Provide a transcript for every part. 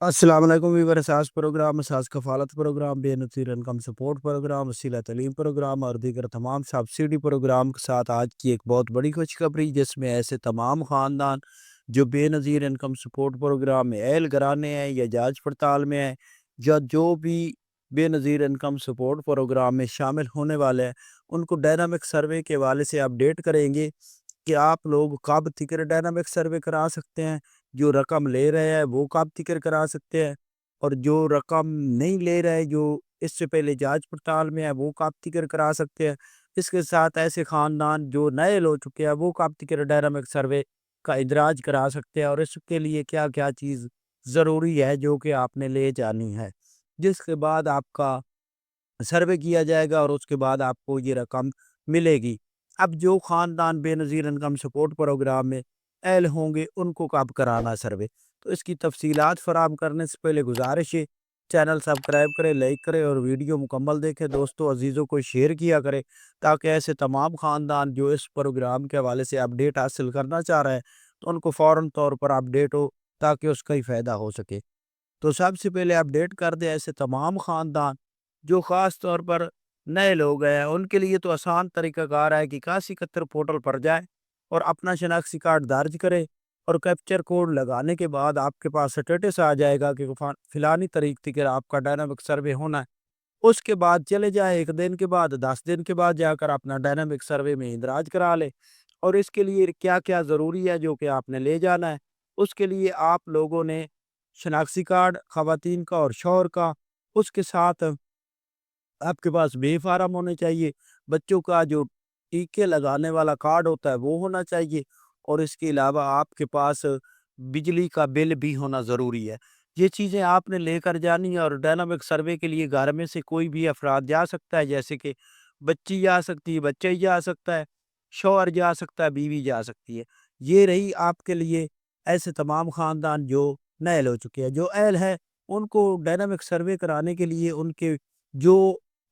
السلام علیکم ویور اساس پروگرام اساس کفالت پروگرام بے نظیر انکم سپورٹ پروگرام وسیلہ تعلیم پروگرام اور دیگر تمام سبسڈی پروگرام کے ساتھ آج کی ایک بہت بڑی خوشخبری، جس میں ایسے تمام خاندان جو بے نظیر انکم سپورٹ پروگرام میں اہل گرانے ہیں یا جانچ پڑتال میں ہیں، یا جو بھی بے نظیر انکم سپورٹ پروگرام میں شامل ہونے والے ہیں، ان کو ڈائنامک سروے کے حوالے سے اپڈیٹ کریں گے کہ آپ لوگ کب تک ڈائنامک سروے کرا سکتے ہیں، جو رقم لے رہے ہیں وہ کب تک کرا سکتے ہیں، اور جو رقم نہیں لے رہے جو اس سے پہلے جانچ پڑتال میں ہے وہ کب تک کرا سکتے ہیں۔ اس کے ساتھ ایسے خاندان جو نئے ہو چکے ہیں وہ کب تک ڈائنامک سروے کا اندراج کرا سکتے ہیں، اور اس کے لیے کیا کیا چیز ضروری ہے جو کہ آپ نے لے جانی ہے، جس کے بعد آپ کا سروے کیا جائے گا اور اس کے بعد آپ کو یہ رقم ملے گی۔ اب جو خاندان بے نظیر انکم سپورٹ پروگرام میں اہل ہوں گے ان کو کب کرانا سروے، تو اس کی تفصیلات فراہم کرنے سے پہلے گزارش ہے چینل سبسکرائب کرے، لائک کرے اور ویڈیو مکمل دیکھے، دوستوں عزیزوں کو شیئر کیا کرے تاکہ ایسے تمام خاندان جو اس پروگرام کے حوالے سے اپڈیٹ حاصل کرنا چاہ رہے ہیں تو ان کو فوراً طور پر اپڈیٹ ہو تاکہ اس کا ہی فائدہ ہو سکے۔ تو سب سے پہلے اپڈیٹ کر دیں ایسے تمام خاندان جو خاص طور پر نئے لوگ ہیں، ان کے لیے تو آسان طریقہ کار ہے کہ 8171 پورٹل پر جائیں اور اپنا شناختی کارڈ درج کریں، اور کیپچر کوڈ لگانے کے بعد آپ کے پاس سٹیٹس آ جائے گا کہ فلانی تاریخ تک آپ کا ڈائنامک سروے ہونا ہے۔ اس کے بعد چلے جائیں، 1 دن کے بعد 10 دن کے بعد جا کر اپنا ڈائنامک سروے میں اندراج کرا لیں، اور اس کے لیے کیا کیا ضروری ہے جو کہ آپ نے لے جانا ہے۔ اس کے لیے آپ لوگوں نے شناختی کارڈ خواتین کا اور شوہر کا، اس کے ساتھ آپ کے پاس بے فارم ہونے چاہیے، بچوں کا جو ٹیکے لگانے والا کارڈ ہوتا ہے وہ ہونا چاہیے، اور اس کے علاوہ آپ کے پاس بجلی کا بل بھی ہونا ضروری ہے۔ یہ چیزیں آپ نے لے کر جانی ہے، اور ڈائنامک سروے کے لیے گھر میں سے کوئی بھی افراد جا سکتا ہے، جیسے کہ بچی جا سکتی ہے، بچہ ہی جا سکتا ہے، شوہر جا سکتا ہے، بیوی جا سکتی ہے۔ یہ رہی آپ کے لیے ایسے تمام خاندان جو نئے ہو چکے ہیں۔ جو اہل ہے ان کو ڈائنامک سروے کرانے کے لیے ان کے جو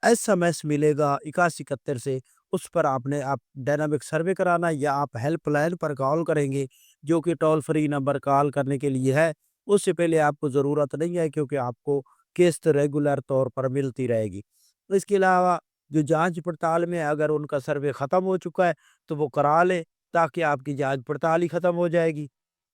SMS ملے گا 8171 سے، اس پر آپ نے ڈائنامک سروے کرانا، یا آپ ہیلپ لائن پر کال کریں گے جو کہ ٹول فری نمبر کال کرنے کے لیے ہے۔ اس سے پہلے آپ کو ضرورت نہیں ہے کیونکہ آپ کو قسط ریگولر طور پر ملتی رہے گی۔ اس کے علاوہ جو جانچ پڑتال میں اگر ان کا سروے ختم ہو چکا ہے تو وہ کرا لے تاکہ آپ کی جانچ پڑتال ہی ختم ہو جائے گی۔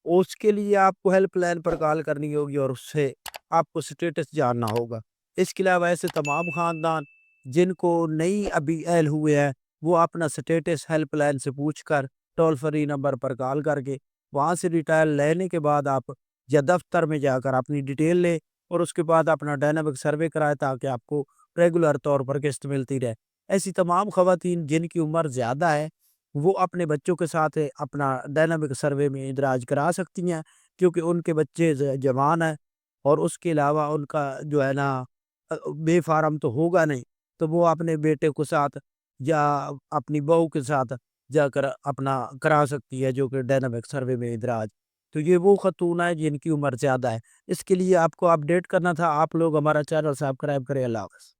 اس کے لیے آپ کو ہیلپ لائن پر کال کرنی ہوگی اور اس سے آپ کو سٹیٹس جاننا ہوگا۔ اس کے علاوہ ایسے تمام خاندان جن کو نئی ابھی اہل ہوئے ہیں وہ اپنا سٹیٹس ہیلپ لائن سے پوچھ کر ٹول فری نمبر پر کال کر کے وہاں سے ڈیٹیل لینے کے بعد آپ یا دفتر میں جا کر اپنی ڈیٹیل لیں، اور اس کے بعد اپنا ڈائنامک سروے کرائے تاکہ آپ کو ریگولر طور پر قسط ملتی رہے۔ ایسی تمام خواتین جن کی عمر زیادہ ہے وہ اپنے بچوں کے ساتھ اپنا ڈائنامک سروے میں اندراج کرا سکتی ہیں، کیونکہ ان کے بچے جوان ہیں، اور اس کے علاوہ ان کا جو ہے نا بے فارم تو ہوگا نہیں، تو وہ اپنے بیٹے کے ساتھ یا اپنی بہو کے ساتھ جا کر اپنا کرا سکتی ہے جو کہ ڈائنامک سروے میں اندراج۔ تو یہ وہ خاتون ہے جن کی عمر زیادہ ہے۔ اس کے لیے آپ کو اپڈیٹ کرنا تھا، آپ لوگ ہمارا چینل سبسکرائب کریں۔ اللہ حافظ۔